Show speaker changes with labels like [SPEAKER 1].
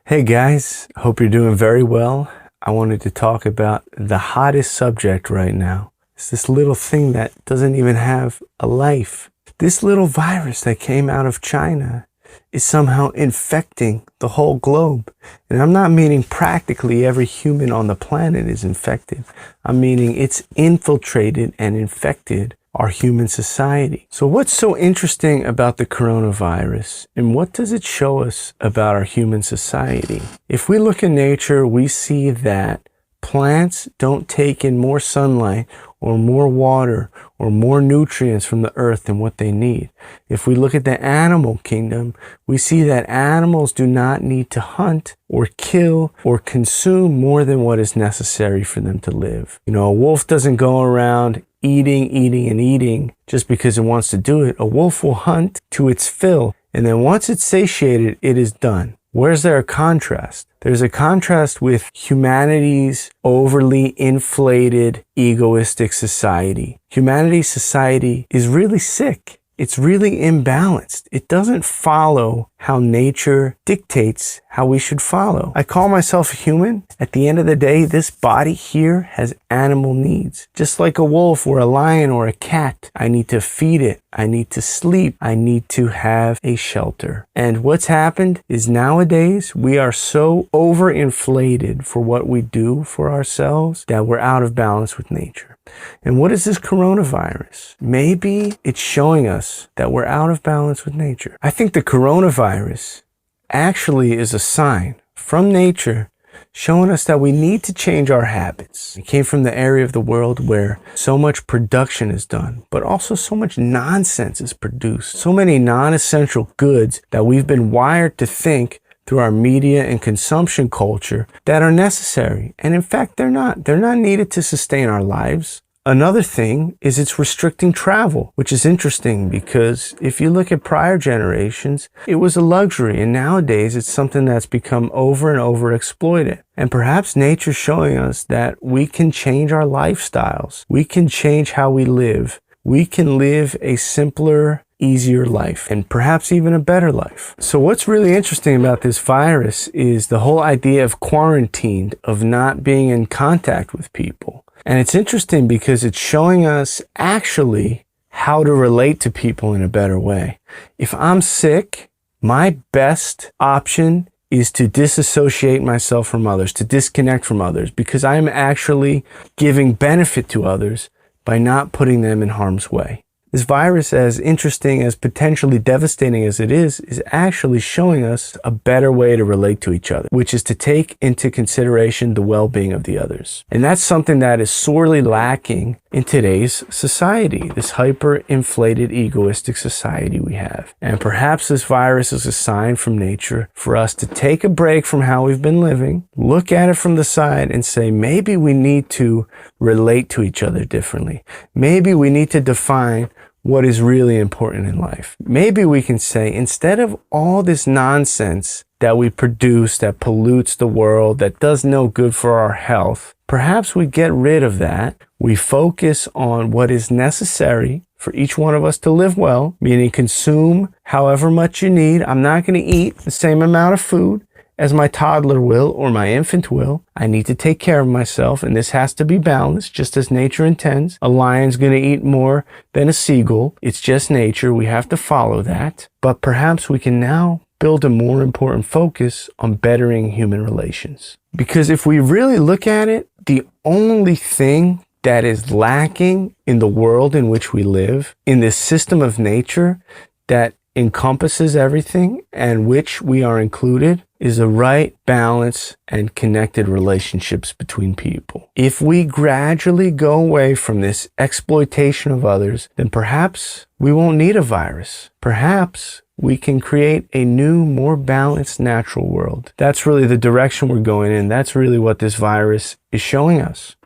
[SPEAKER 1] Hey guys, hope you're doing very well. I wanted to talk about the hottest subject right now. It's this little thing that doesn't even have a life. This little virus that came out of China is somehow infecting the whole globe. And I'm not meaning practically every human on the planet is infected. I'm meaning it's infiltrated and infected our human society. So what's so interesting about the coronavirus, and what does it show us about our human society? If we look in nature, we see that plants don't take in more sunlight or more water or more nutrients from the earth than what they need. If we look at the animal kingdom, we see that animals do not need to hunt or kill or consume more than what is necessary for them to live. You know, a wolf doesn't go around eating just because it wants to do it. A wolf will hunt to its fill, and then once it's satiated, it is done. Where's there a contrast? There's a contrast with humanity's overly inflated, egoistic society. Humanity's society is really sick. It's really imbalanced. It doesn't follow how nature dictates how we should follow. I call myself a human. At the end of the day, this body here has animal needs. Just like a wolf or a lion or a cat, I need to feed it. I need to sleep. I need to have a shelter. And what's happened is nowadays we are so overinflated for what we do for ourselves that we're out of balance with nature. And what is this coronavirus? Maybe it's showing us that we're out of balance with nature. I think the coronavirus actually is a sign from nature showing us that we need to change our habits. It came from the area of the world where so much production is done, but also so much nonsense is produced. So many non-essential goods that we've been wired to think through our media and consumption culture that are necessary. And in fact, they're not. They're not needed to sustain our lives. Another thing is it's restricting travel, which is interesting because if you look at prior generations, it was a luxury, and nowadays it's something that's become over and over exploited. And perhaps nature's showing us that we can change our lifestyles. We can change how we live. We can live a simpler, easier life, and perhaps even a better life. So what's really interesting about this virus is the whole idea of quarantined, of not being in contact with people. And it's interesting because it's showing us actually how to relate to people in a better way. If I'm sick, my best option is to disassociate myself from others, to disconnect from others, because I am actually giving benefit to others by not putting them in harm's way. This virus, as interesting, as potentially devastating as it is actually showing us a better way to relate to each other, which is to take into consideration the well-being of the others. And that's something that is sorely lacking in today's society, this hyper-inflated, egoistic society we have. And perhaps this virus is a sign from nature for us to take a break from how we've been living, look at it from the side and say, maybe we need to relate to each other differently. Maybe we need to define what is really important in life. Maybe we can say, instead of all this nonsense that we produce that pollutes the world, that does no good for our health, perhaps we get rid of that. We focus on what is necessary for each one of us to live well, meaning consume however much you need. I'm not going to eat the same amount of food as my toddler will or my infant will. I need to take care of myself, and this has to be balanced, just as nature intends. A lion's going to eat more than a seagull. It's just nature. We have to follow that. But perhaps we can now build a more important focus on bettering human relations. Because if we really look at it, the only thing that is lacking in the world in which we live, in this system of nature that encompasses everything and which we are included, is a right balance and connected relationships between people. If we gradually go away from this exploitation of others, then perhaps we won't need a virus. Perhaps we can create a new, more balanced natural world. That's really the direction we're going in. That's really what this virus is showing us.